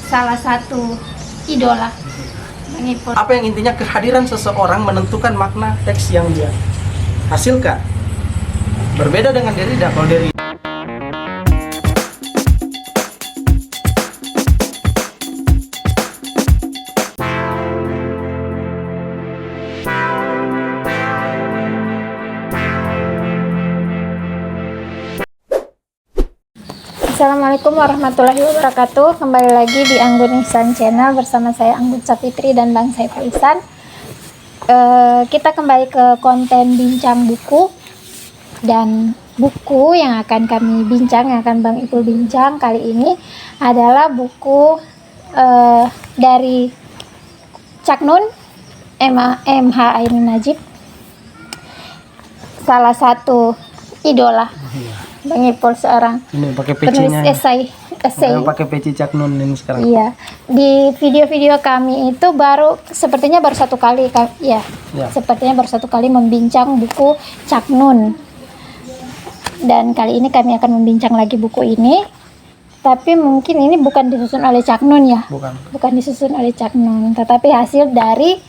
salah satu idola Bang Ipul. Apa yang intinya kehadiran seseorang menentukan makna teks yang dia hasilkan. Berbeda dengan Derrida. Kalau Derrida Assalamualaikum warahmatullahi wabarakatuh. Kembali lagi di Anggun Ihsan Channel bersama saya Anggun Sapitri dan Bang Saiful Ihsan. Kita kembali ke konten bincang buku, dan buku yang akan kami bincang, yang akan Bang Ipul bincang kali ini adalah buku dari Cak Nun M.H. Ainun Nadjib, salah satu idola Bang Ipul, seorang ini pakai penulis PC-nya. esai. Pakai PC Cak Nun ini sekarang. Iya, di video-video kami itu sepertinya baru satu kali, ya. Sepertinya baru satu kali membincang buku Cak Nun. Dan kali ini kami akan membincang lagi buku ini. Tapi mungkin ini bukan disusun oleh Cak Nun ya. Bukan disusun oleh Cak Nun, tetapi hasil dari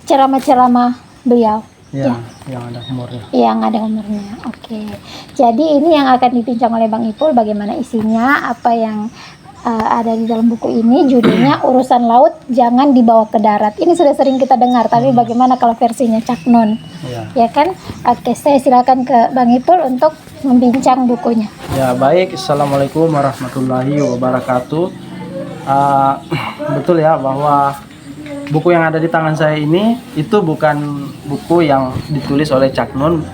ceramah-ceramah beliau. Ya, yang ada humornya. Yang ada humornya. Oke. Jadi ini yang akan dibincang oleh Bang Ipul, bagaimana isinya, apa yang ada di dalam buku ini. Judulnya Urusan Laut Jangan Dibawa ke Darat. Ini sudah sering kita dengar, tapi bagaimana kalau versinya Cak Nun? Ya kan? Oke, saya silakan ke Bang Ipul untuk membincang bukunya. Ya, baik. Assalamualaikum warahmatullahi wabarakatuh. Betul ya bahwa buku yang ada di tangan saya ini itu bukan buku yang ditulis oleh Cak Nun,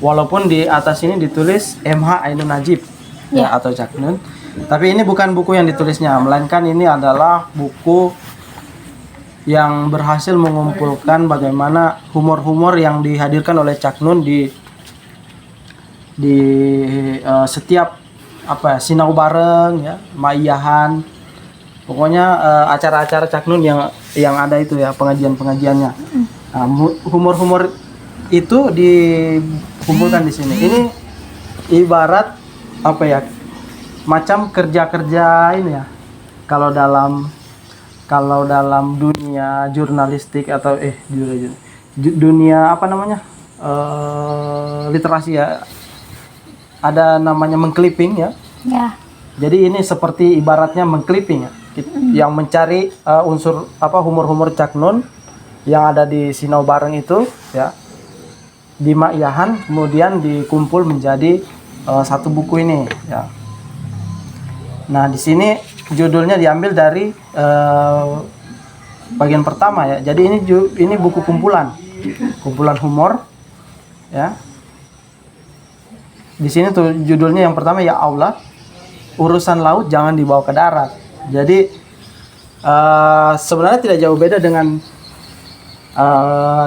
walaupun di atas ini ditulis M.H. Ainun Nadjib ya, atau Cak Nun. Tapi ini bukan buku yang ditulisnya, melainkan ini adalah buku yang berhasil mengumpulkan bagaimana humor-humor yang dihadirkan oleh Cak Nun di setiap sinau bareng ya, maiyahan. Pokoknya acara-acara Cak Nun yang ada itu ya, pengajian-pengajiannya. Nah, humor-humor itu dikumpulkan di sini. Ini ibarat macam kerja-kerja ini ya. Kalau dalam dunia jurnalistik atau dunia literasi ya, ada namanya mengclipping ya. Jadi ini seperti ibaratnya mengclipping ya. Yang mencari unsur humor-humor Cak Nun yang ada di sinau bareng itu ya, di maiyahan, kemudian dikumpul menjadi satu buku ini ya. Nah, di sini judulnya diambil dari bagian pertama ya. Jadi ini buku kumpulan humor ya. Di sini tuh judulnya yang pertama, ya Allah, Urusan Laut Jangan Dibawa ke Darat. Jadi sebenarnya tidak jauh beda dengan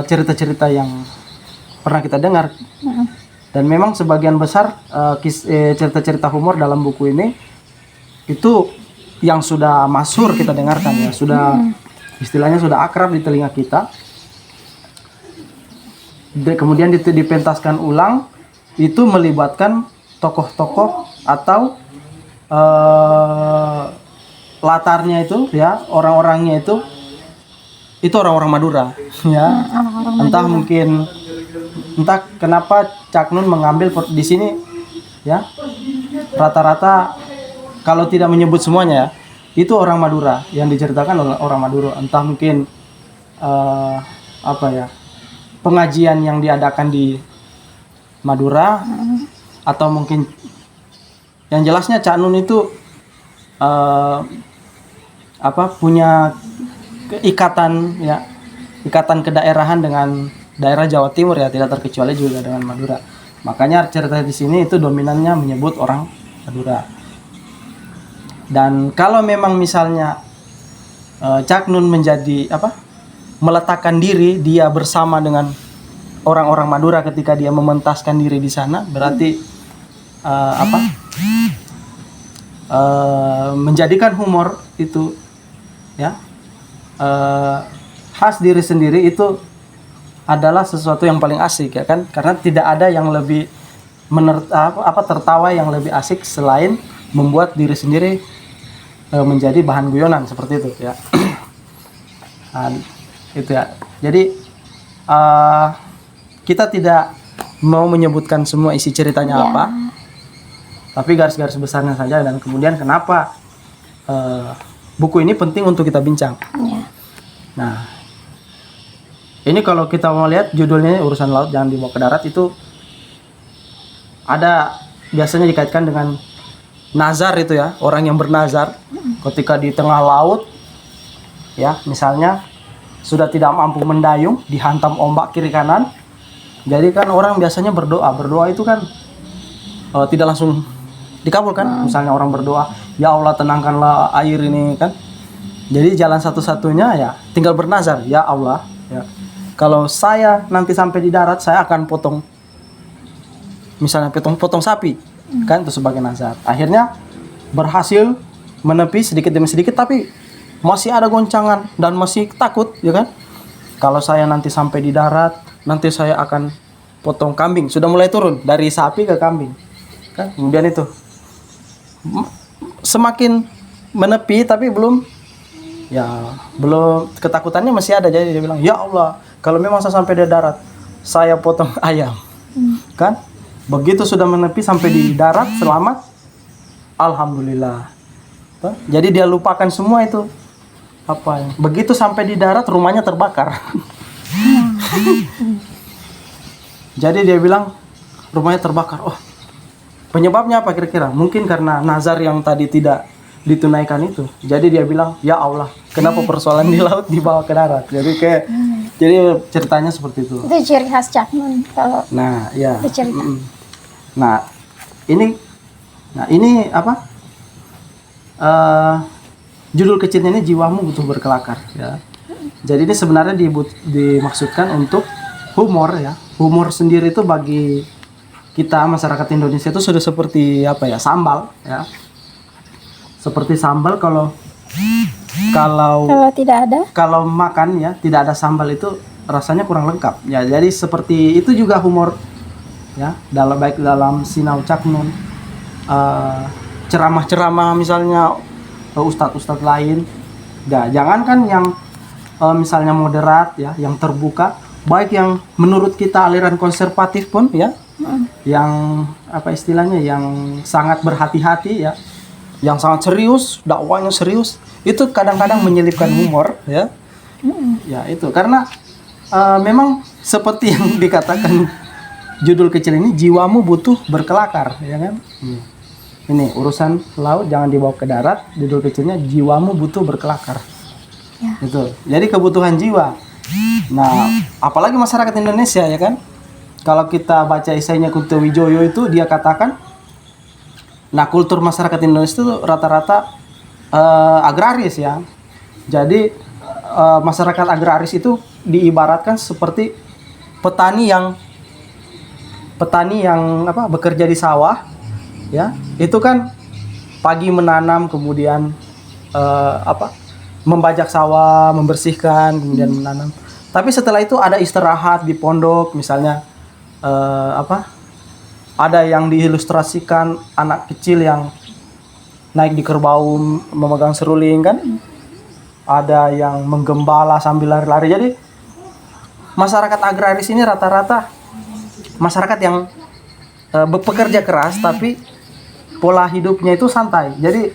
cerita-cerita yang pernah kita dengar. Dan memang sebagian besar cerita-cerita humor dalam buku ini itu yang sudah masyhur kita dengarkan ya, sudah istilahnya sudah akrab di telinga kita. Kemudian dipentaskan ulang, itu melibatkan tokoh-tokoh atau latarnya itu ya, orang-orangnya itu orang-orang Madura ya. Entah kenapa Cak Nun mengambil di sini ya, rata-rata kalau tidak menyebut semuanya ya, itu orang Madura, yang diceritakan oleh orang Madura. Entah mungkin pengajian yang diadakan di Madura, atau mungkin yang jelasnya Cak Nun itu punya ikatan kedaerahan dengan daerah Jawa Timur ya, tidak terkecuali juga dengan Madura. Makanya cerita di sini itu dominannya menyebut orang Madura. Dan kalau memang misalnya Cak Nun meletakkan diri dia bersama dengan orang-orang Madura ketika dia mementaskan diri di sana, berarti menjadikan humor itu ya khas diri sendiri, itu adalah sesuatu yang paling asik ya kan, karena tidak ada yang lebih tertawa yang lebih asik selain membuat diri sendiri menjadi bahan guyonan seperti itu ya. Nah, itu ya. Jadi kita tidak mau menyebutkan semua isi ceritanya Ya. apa, tapi garis-garis besarnya saja, dan kemudian kenapa buku ini penting untuk kita bincang. Ya. Nah, ini kalau kita mau lihat judulnya Urusan Laut Jangan Dibawa ke Darat, itu ada biasanya dikaitkan dengan nazar itu ya, orang yang bernazar ketika di tengah laut ya, misalnya sudah tidak mampu mendayung, dihantam ombak kiri kanan. Jadi kan orang biasanya berdoa itu kan tidak langsung dikabulkan. Misalnya orang berdoa, ya Allah tenangkanlah air ini kan. Jadi jalan satu-satunya ya tinggal bernazar, ya Allah ya, kalau saya nanti sampai di darat saya akan potong, misalnya potong sapi kan, itu sebagai nazar. Akhirnya berhasil menepi sedikit demi sedikit, tapi masih ada goncangan dan masih takut ya kan. Kalau saya nanti sampai di darat, nanti saya akan potong kambing. Sudah mulai turun dari sapi ke kambing kan. Kemudian itu semakin menepi, tapi belum ketakutannya masih ada. Jadi dia bilang, ya Allah, kalau memang saya sampai di darat, saya potong ayam kan. Begitu sudah menepi sampai di darat selamat, alhamdulillah. Jadi dia lupakan semua itu apa. Begitu sampai di darat rumahnya terbakar. Jadi dia bilang rumahnya terbakar. Oh, penyebabnya apa kira-kira? Mungkin karena nazar yang tadi tidak ditunaikan itu. Jadi dia bilang, ya Allah, kenapa persoalan di laut dibawa ke darat? Jadi ceritanya seperti itu. Itu ciri khas Cak Nun kalau Nah, ya. bercerita. Nah, ini apa? Judul kecilnya ini Jiwamu Butuh Berkelakar ya. Jadi ini sebenarnya dimaksudkan untuk humor ya. Humor sendiri itu bagi kita masyarakat Indonesia itu sudah seperti apa ya, sambal ya. Seperti sambal, kalau tidak ada, kalau makan ya tidak ada sambal itu rasanya kurang lengkap ya. Jadi seperti itu juga humor ya, baik dalam Sinau Cak Nun, ceramah-ceramah misalnya ustadz-ustadz lain. Nah, jangankan yang misalnya moderat ya, yang terbuka, baik yang menurut kita aliran konservatif pun ya, yang apa istilahnya, yang sangat berhati-hati ya, yang sangat serius, dakwanya serius, itu kadang-kadang menyelipkan humor ya. Ya itu karena memang seperti yang dikatakan judul kecil ini, jiwamu butuh berkelakar ya kan. Ini urusan laut jangan dibawa ke darat, judul kecilnya jiwamu butuh berkelakar ya. Itu jadi kebutuhan jiwa. Nah, apalagi masyarakat Indonesia ya kan, kalau kita baca esainya Kunto Wijoyo itu dia katakan, nah kultur masyarakat Indonesia itu rata-rata agraris ya. Jadi masyarakat agraris itu diibaratkan seperti petani yang apa, bekerja di sawah ya. Itu kan pagi menanam, kemudian membajak sawah, membersihkan, kemudian menanam. Tapi setelah itu ada istirahat di pondok, misalnya ada yang diilustrasikan anak kecil yang naik di kerbau memegang seruling kan. Ada yang menggembala sambil lari-lari. Jadi masyarakat agraris ini rata-rata masyarakat yang bekerja keras, tapi pola hidupnya itu santai. Jadi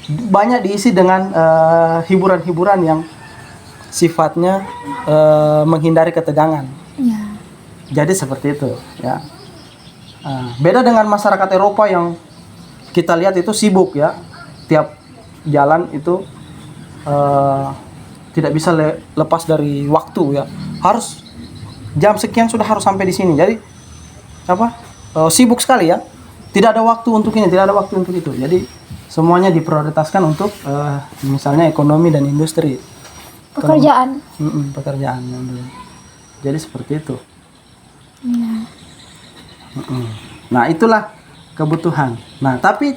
banyak diisi dengan hiburan-hiburan yang sifatnya menghindari ketegangan. Ya. Jadi seperti itu ya. Beda dengan masyarakat Eropa yang kita lihat itu sibuk ya. Tiap jalan itu tidak bisa lepas dari waktu ya. Harus jam sekian sudah harus sampai di sini. Jadi sibuk sekali ya. Tidak ada waktu untuk ini, tidak ada waktu untuk itu. Jadi semuanya diprioritaskan untuk misalnya ekonomi dan industri. Pekerjaan. Pekerjaan. Jadi seperti itu. Ya. Nah, itulah kebutuhan. Nah, tapi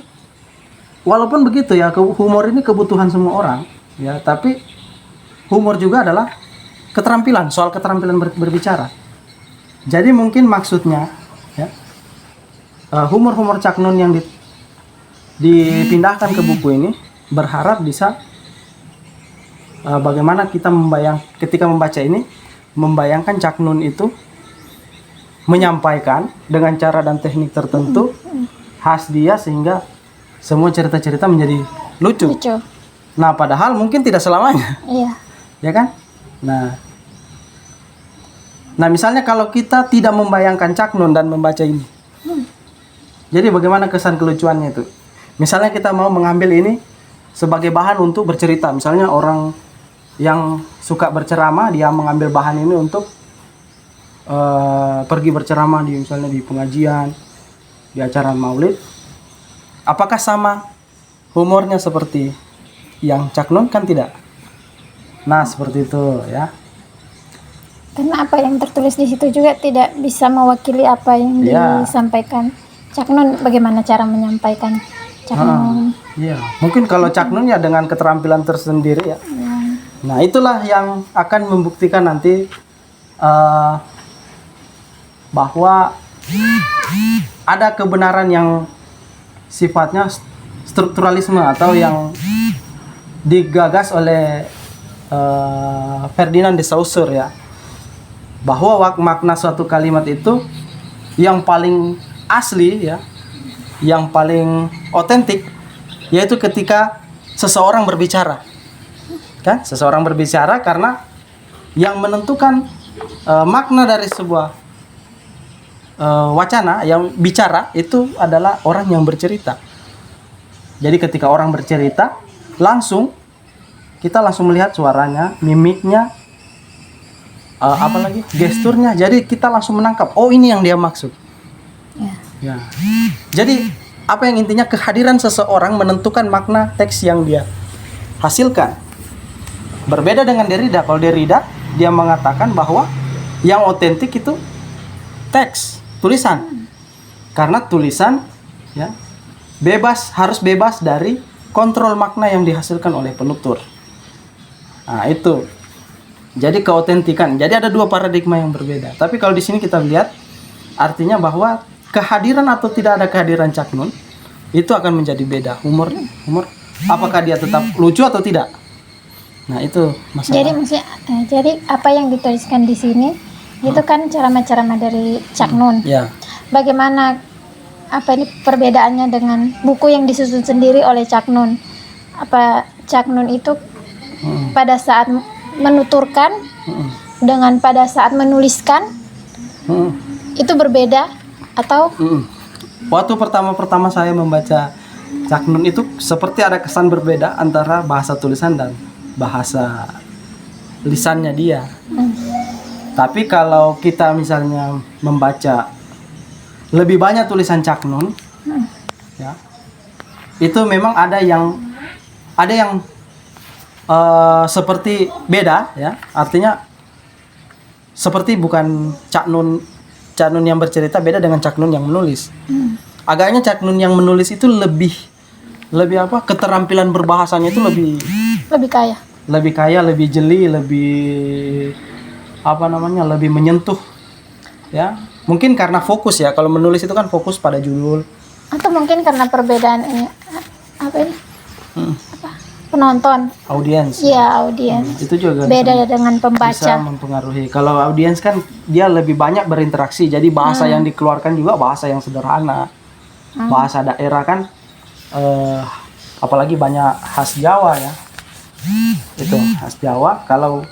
walaupun begitu ya, humor ini kebutuhan semua orang ya, tapi humor juga adalah keterampilan, soal keterampilan berbicara. Jadi mungkin maksudnya ya, humor-humor Cak Nun yang dipindahkan ke buku ini berharap bisa bagaimana kita ketika membaca ini membayangkan Cak Nun itu menyampaikan dengan cara dan teknik tertentu khas dia sehingga semua cerita-cerita menjadi lucu. Nah, padahal mungkin tidak selamanya. Iya. Ya kan? Nah, misalnya kalau kita tidak membayangkan Cak Nun dan membaca ini. Jadi bagaimana kesan kelucuannya itu? Misalnya kita mau mengambil ini sebagai bahan untuk bercerita. Misalnya orang yang suka berceramah, dia mengambil bahan ini untuk pergi berceramah misalnya di pengajian, di acara maulid. Apakah sama humornya seperti yang Cak Nun? Kan tidak. Nah, seperti itu ya. Karena apa yang tertulis di situ juga tidak bisa mewakili apa yang disampaikan Cak Nun. Bagaimana cara menyampaikan Cak Nun? Iya, mungkin kalau Cak Nun ya dengan keterampilan tersendiri ya. Nah, itulah yang akan membuktikan nanti bahwa ada kebenaran yang sifatnya strukturalisme atau yang digagas oleh Ferdinand de Saussure ya, bahwa makna suatu kalimat itu yang paling asli ya, yang paling otentik yaitu ketika seseorang berbicara. Kan? Seseorang berbicara karena yang menentukan makna dari sebuah wacana yang bicara itu adalah orang yang bercerita. Jadi ketika orang bercerita, kita langsung melihat suaranya, mimiknya, apalagi gesturnya. Jadi kita langsung menangkap, oh ini yang dia maksud. Ya. Jadi apa yang intinya kehadiran seseorang menentukan makna teks yang dia hasilkan. Berbeda dengan Derrida. Kalau Derrida dia mengatakan bahwa yang otentik itu teks, tulisan. Karena tulisan ya harus bebas dari kontrol makna yang dihasilkan oleh penutur. Nah, itu. Jadi keautentikan. Jadi ada dua paradigma yang berbeda. Tapi kalau di sini kita lihat artinya bahwa kehadiran atau tidak ada kehadiran Cak Nun itu akan menjadi beda. Humor apakah dia tetap lucu atau tidak? Nah, itu masalah. Jadi maksudnya jadi apa yang dituliskan di sini itu kan ceramah-ceramah dari Cak Nun. Ya. Bagaimana apa ini perbedaannya dengan buku yang disusun sendiri oleh Cak Nun? Apa Cak Nun itu pada saat menuturkan dengan pada saat menuliskan itu berbeda atau? Waktu pertama saya membaca Cak Nun itu seperti ada kesan berbeda antara bahasa tulisan dan bahasa lisannya dia. Tapi kalau kita misalnya membaca lebih banyak tulisan Cak Nun, ya, itu memang ada yang seperti beda, ya. Artinya seperti bukan Cak Nun yang bercerita beda dengan Cak Nun yang menulis. Agaknya Cak Nun yang menulis itu lebih keterampilan berbahasanya itu lebih kaya, lebih jeli, lebih lebih menyentuh, ya. Mungkin karena fokus ya, kalau menulis itu kan fokus pada judul. Atau mungkin karena perbedaan ini penonton. Audiens. Iya, audiens. Itu juga beda dengan pembaca. Bisa mempengaruhi. Kalau audiens kan dia lebih banyak berinteraksi, jadi bahasa yang dikeluarkan juga bahasa yang sederhana. Bahasa daerah kan apalagi banyak khas Jawa ya. Itu khas Jawa. Kalau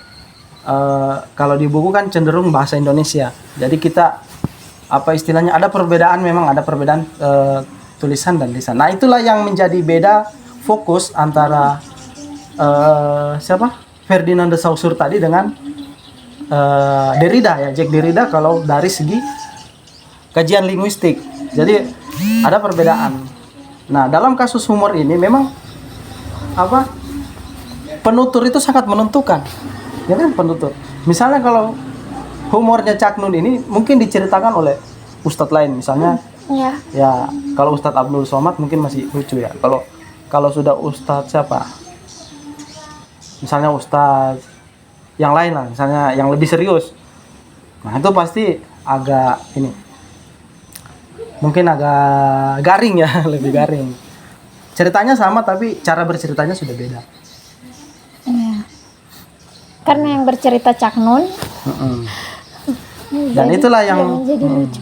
di buku kan cenderung bahasa Indonesia. Jadi kita istilahnya ada perbedaan, memang ada perbedaan tulisan dan lisan. Nah, itulah yang menjadi beda fokus antara Ferdinand de Saussure tadi dengan Derrida ya, Jacques Derrida kalau dari segi kajian linguistik. Jadi ada perbedaan. Nah, dalam kasus humor ini memang penutur itu sangat menentukan. Ya kan, penutur. Misalnya kalau humornya Cak Nun ini mungkin diceritakan oleh ustadz lain, misalnya ya kalau Ustadz Abdul Somad mungkin masih lucu ya. Kalau sudah ustadz siapa, misalnya ustadz yang lain lah, misalnya yang lebih serius, nah itu pasti mungkin agak garing ya, lebih garing. ceritanya sama tapi cara berceritanya sudah beda. Iya. Karena yang bercerita Cak Nun. Dan itulah yang jadi lucu.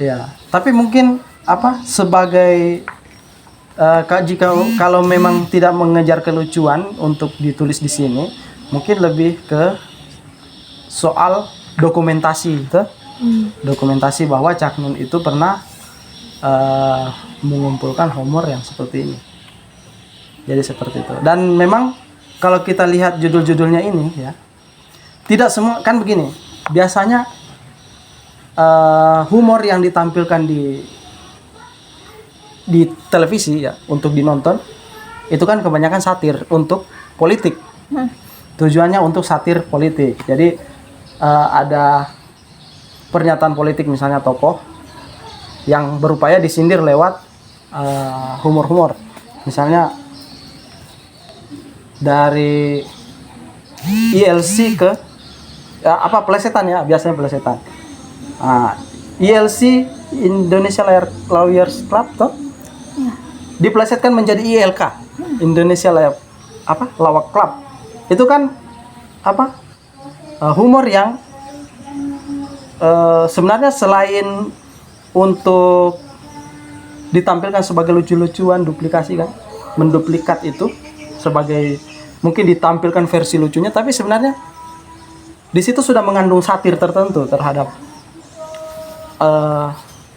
Ya, tapi mungkin sebagai jika kalau memang tidak mengejar kelucuan untuk ditulis di sini, mungkin lebih ke soal dokumentasi itu. Dokumentasi bahwa Cak Nun itu pernah mengumpulkan humor yang seperti ini. Jadi seperti itu. Dan memang kalau kita lihat judul-judulnya ini ya, tidak semua kan begini. Biasanya humor yang ditampilkan di televisi ya untuk dinonton itu kan kebanyakan satir untuk politik. Tujuannya untuk satir politik. Jadi ada pernyataan politik misalnya tokoh yang berupaya disindir lewat humor-humor. Misalnya dari ILC ke pelesetan ya, biasanya pelesetan. ILC Indonesia Lawyers Club toh dipelesetkan menjadi ILK Indonesia Lawak Club. Itu kan humor yang sebenarnya selain untuk ditampilkan sebagai lucu-lucuan, duplikasi kan, menduplikat itu sebagai mungkin ditampilkan versi lucunya, tapi sebenarnya di situ sudah mengandung satir tertentu terhadap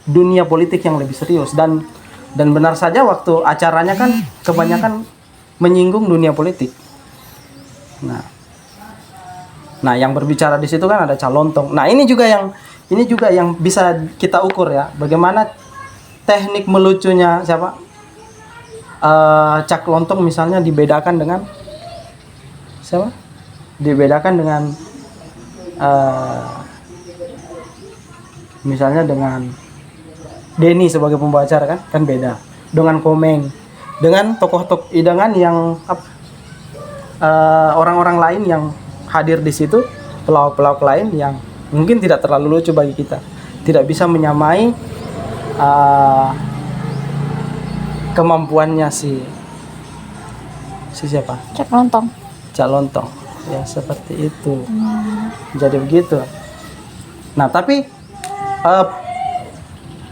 dunia politik yang lebih serius, dan benar saja waktu acaranya kan kebanyakan menyinggung dunia politik. Nah, yang berbicara di situ kan ada Calontong. Nah, ini juga yang bisa kita ukur ya, bagaimana teknik melucunya Cak Lontong misalnya dibedakan dengan siapa? Dibedakan dengan misalnya dengan Denny sebagai pembawa acara kan beda. Dengan Komeng, dengan tokoh-tokoh idangan yang orang-orang lain yang hadir di situ, pelawak-pelawak lain yang mungkin tidak terlalu lucu bagi kita, tidak bisa menyamai kemampuannya si siapa? Cak Lontong. Cak Lontong. Ya seperti itu. Jadi begitu. Nah, tapi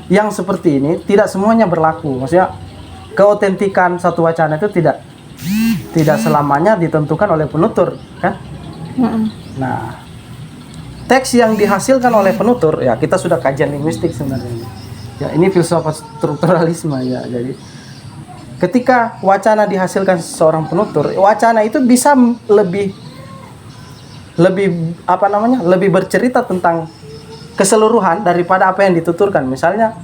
yang seperti ini tidak semuanya berlaku. Maksudnya keautentikan satu wacana itu tidak selamanya ditentukan oleh penutur, kan? Nah, teks yang dihasilkan oleh penutur, ya kita sudah kajian linguistik sebenarnya. Ya, ini filsafat strukturalisme ya. Jadi ketika wacana dihasilkan seorang penutur, wacana itu bisa lebih lebih bercerita tentang keseluruhan daripada apa yang dituturkan. Misalnya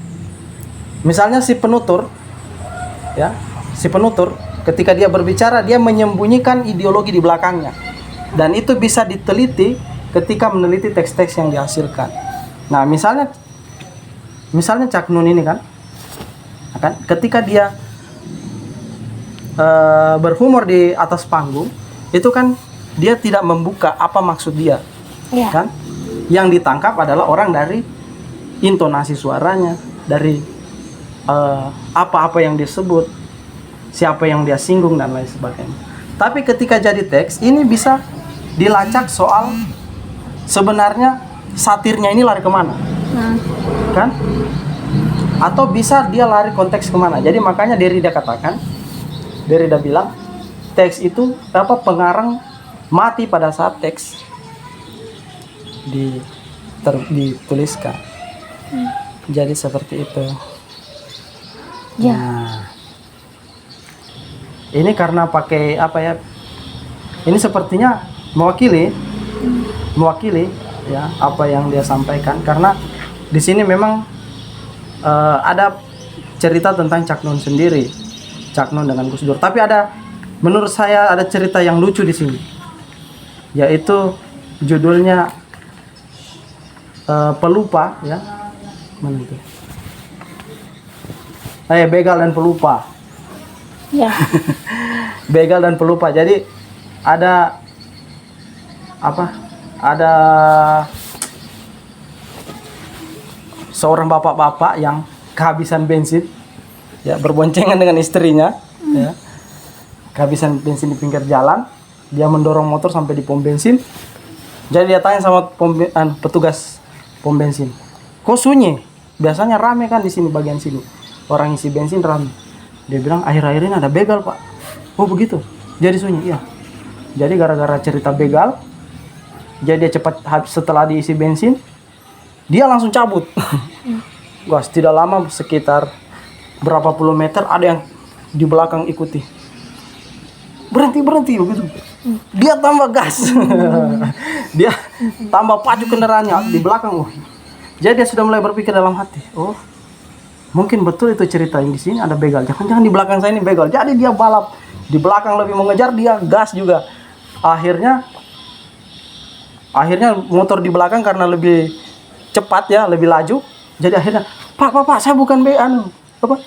si penutur ketika dia berbicara, dia menyembunyikan ideologi di belakangnya, dan itu bisa diteliti ketika meneliti teks-teks yang dihasilkan. Nah, misalnya Cak Nun ini kan ketika dia berhumor di atas panggung, itu kan dia tidak membuka apa maksud dia, kan? Yang ditangkap adalah orang dari intonasi suaranya, dari apa-apa yang disebut, siapa yang dia singgung dan lain sebagainya. Tapi ketika jadi teks, ini bisa dilacak soal sebenarnya satirnya ini lari kemana, kan? Atau bisa dia lari konteks kemana. Jadi makanya Derrida bilang teks itu pengarang mati pada saat teks dituliskan. Jadi seperti itu. Ya. Nah, ini karena pakai ini sepertinya mewakili ya apa yang dia sampaikan, karena di sini memang ada cerita tentang Cak Nun sendiri, Cak Nun dengan Gus Dur. Tapi menurut saya ada cerita yang lucu di sini, yaitu judulnya Pelupa ya. Mana itu? Begal dan Pelupa. Ya. Begal dan Pelupa. Jadi ada seorang bapak-bapak yang kehabisan bensin ya, berboncengan dengan istrinya, ya. Kehabisan bensin di pinggir jalan, dia mendorong motor sampai di pom bensin. Jadi dia tanya sama petugas pom bensin, kok sunyi? Biasanya rame kan di sini bagian sini, orang isi bensin rame. Dia bilang akhir-akhir ini ada begal pak. Oh begitu, jadi sunyi. Iya. Jadi gara-gara cerita begal, jadi dia cepat setelah diisi bensin, dia langsung cabut. Gas tidak lama, sekitar berapa puluh meter ada yang di belakang ikuti. Berhenti begitu. Dia tambah gas. Dia tambah pacu kendaraannya di belakang. Oh. Jadi dia sudah mulai berpikir dalam hati, oh mungkin betul itu cerita yang di sini ada begal. Jangan-jangan di belakang saya ini begal. Jadi dia balap di belakang lebih mengejar, dia gas juga. Akhirnya motor di belakang karena lebih cepat ya, lebih laju. Jadi akhirnya, Pak, saya bukan Pak,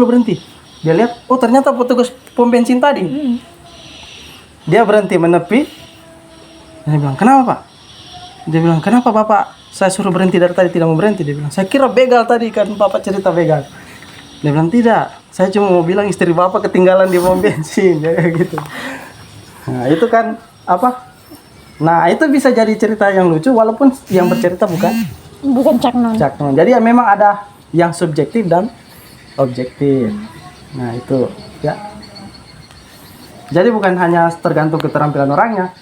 berhenti. Dia lihat, oh ternyata petugas pom bensin tadi. Dia berhenti menepi. Dia bilang, kenapa Pak? Dia bilang, kenapa Bapak? Saya suruh berhenti dari tadi, tidak mau berhenti. Dia bilang, saya kira begal tadi kan Bapak cerita begal. Dia bilang, tidak. Saya cuma mau bilang istri Bapak ketinggalan di pom bensin. Jadi gitu. Nah itu kan apa? Nah itu bisa jadi cerita yang lucu walaupun yang bercerita bukan Caknon. Jadi ya memang ada yang subjektif dan objektif. Nah itu ya. Jadi bukan hanya tergantung keterampilan orangnya,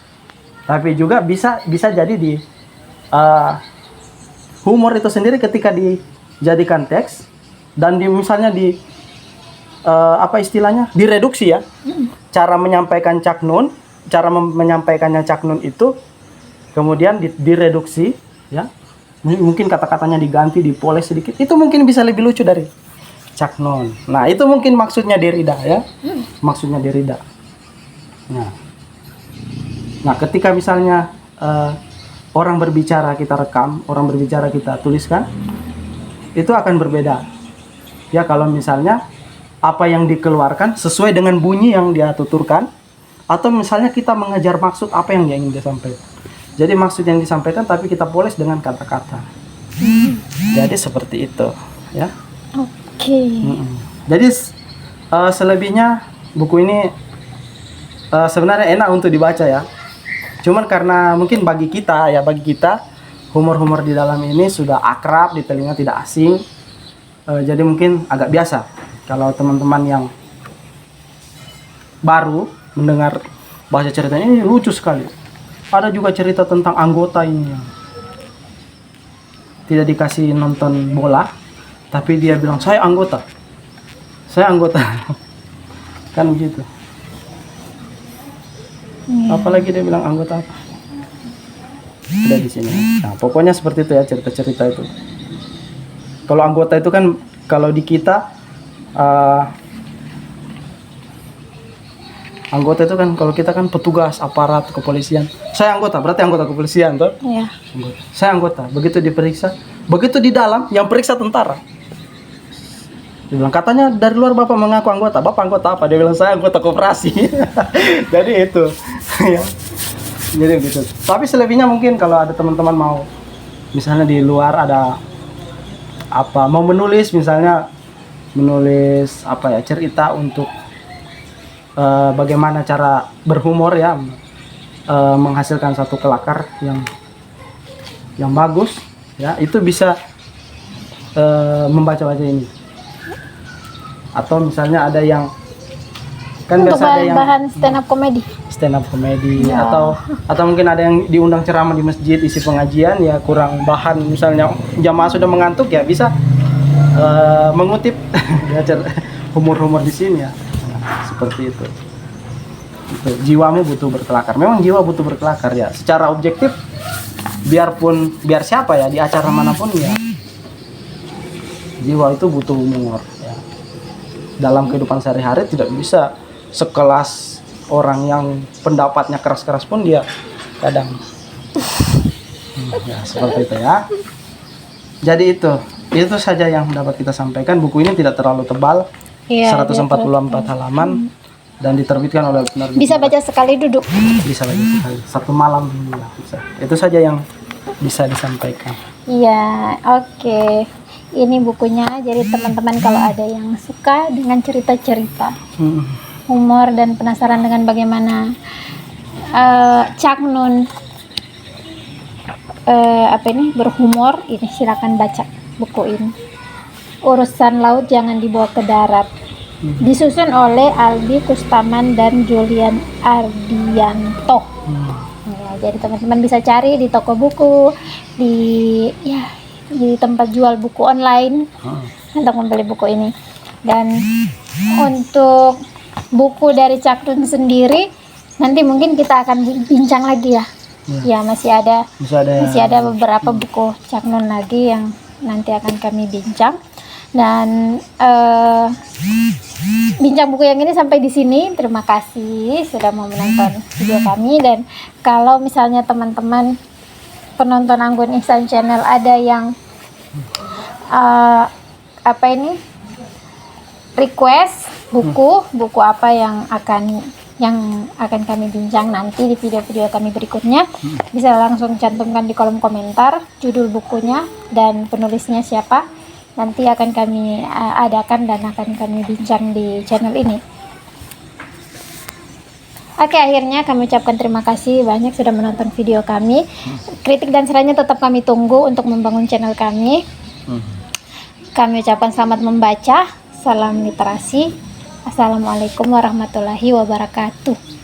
tapi juga bisa jadi di humor itu sendiri ketika dijadikan teks dan misalnya apa istilahnya direduksi ya. Cara menyampaikan caknun, cara menyampaikannya caknun itu kemudian direduksi ya. Mungkin kata-katanya diganti, dipoles sedikit. Itu mungkin bisa lebih lucu dari caknun. Nah, itu mungkin maksudnya Derrida ya. Maksudnya Derrida. Nah, ketika misalnya orang berbicara kita rekam, orang berbicara kita tuliskan, itu akan berbeda. Ya, kalau misalnya apa yang dikeluarkan sesuai dengan bunyi yang dia tuturkan, atau misalnya kita mengejar maksud apa yang dia ingin disampaikan. Jadi maksud yang disampaikan tapi kita poles dengan kata-kata. Jadi seperti itu, ya. Oke. Jadi selebihnya buku ini sebenarnya enak untuk dibaca ya. Cuman karena mungkin bagi kita humor-humor di dalam ini sudah akrab di telinga, tidak asing. Jadi mungkin agak biasa. Kalau teman-teman yang baru mendengar bahasa ceritanya ini lucu sekali. Ada juga cerita tentang anggota ini yang tidak dikasih nonton bola, tapi dia bilang saya anggota. Kan begitu. Apalagi dia bilang anggota apa? Ada di sini. Nah, pokoknya seperti itu ya cerita-cerita itu. Kalau anggota itu kan kalau di kita anggota itu kan kalau kita kan petugas aparat kepolisian. Saya anggota, berarti anggota kepolisian toh? Iya. Saya anggota. Begitu diperiksa, begitu di dalam yang periksa tentara. Dia bilang katanya dari luar Bapak mengaku anggota. Bapak anggota apa? Dia bilang saya anggota koperasi. Jadi itu. Ya. Jadi gitu. Tapi selebihnya mungkin kalau ada teman-teman mau misalnya di luar ada apa mau menulis misalnya menulis apa ya cerita untuk bagaimana cara berhumor ya menghasilkan satu kelakar yang bagus ya itu bisa membaca ini atau misalnya ada yang kan untuk biasa ada yang bahan stand up comedy ya. atau mungkin ada yang diundang ceramah di masjid isi pengajian ya kurang bahan misalnya jamaah sudah mengantuk ya bisa mengutip humor-humor di sini ya. Seperti itu. Jiwamu butuh berkelakar. Memang jiwa butuh berkelakar ya. Secara objektif, biar siapa ya di acara manapun ya, jiwa itu butuh humor. Ya. Dalam kehidupan sehari-hari tidak bisa sekelas orang yang pendapatnya keras-keras pun dia kadang. Ya seperti itu ya. Jadi itu saja yang dapat kita sampaikan. Buku ini tidak terlalu tebal. Iya, 144 halaman dan diterbitkan oleh penerbit. Bisa baca sekali duduk. Bisa baca sekali. Satu malam bisa. Itu saja yang bisa disampaikan. Iya, oke. ini bukunya. Jadi teman-teman kalau ada yang suka dengan cerita-cerita, humor dan penasaran dengan bagaimana Cak Nun berhumor, ini silakan baca buku ini. Urusan laut jangan dibawa ke darat. Disusun oleh Albi Kustaman dan Julian Ardianto. Ya, jadi teman-teman bisa cari di toko buku, di tempat jual buku online untuk membeli buku ini. Dan untuk buku dari Cak Nun sendiri nanti mungkin kita akan bincang lagi ya. Ya, masih ada beberapa buku Cak Nun lagi yang nanti akan kami bincang. Dan bincang buku yang ini sampai di sini. Terima kasih sudah mau menonton video kami. Dan kalau misalnya teman-teman penonton Anggun Ihsan Channel ada yang request buku apa yang akan kami bincang nanti di video-video kami berikutnya, bisa langsung cantumkan di kolom komentar judul bukunya dan penulisnya siapa. Nanti akan kami adakan dan akan kami bincang di channel ini. Oke, akhirnya kami ucapkan terima kasih banyak sudah menonton video kami. Kritik dan sarannya tetap kami tunggu untuk membangun channel kami. Kami ucapkan selamat membaca, salam literasi. Assalamualaikum warahmatullahi wabarakatuh.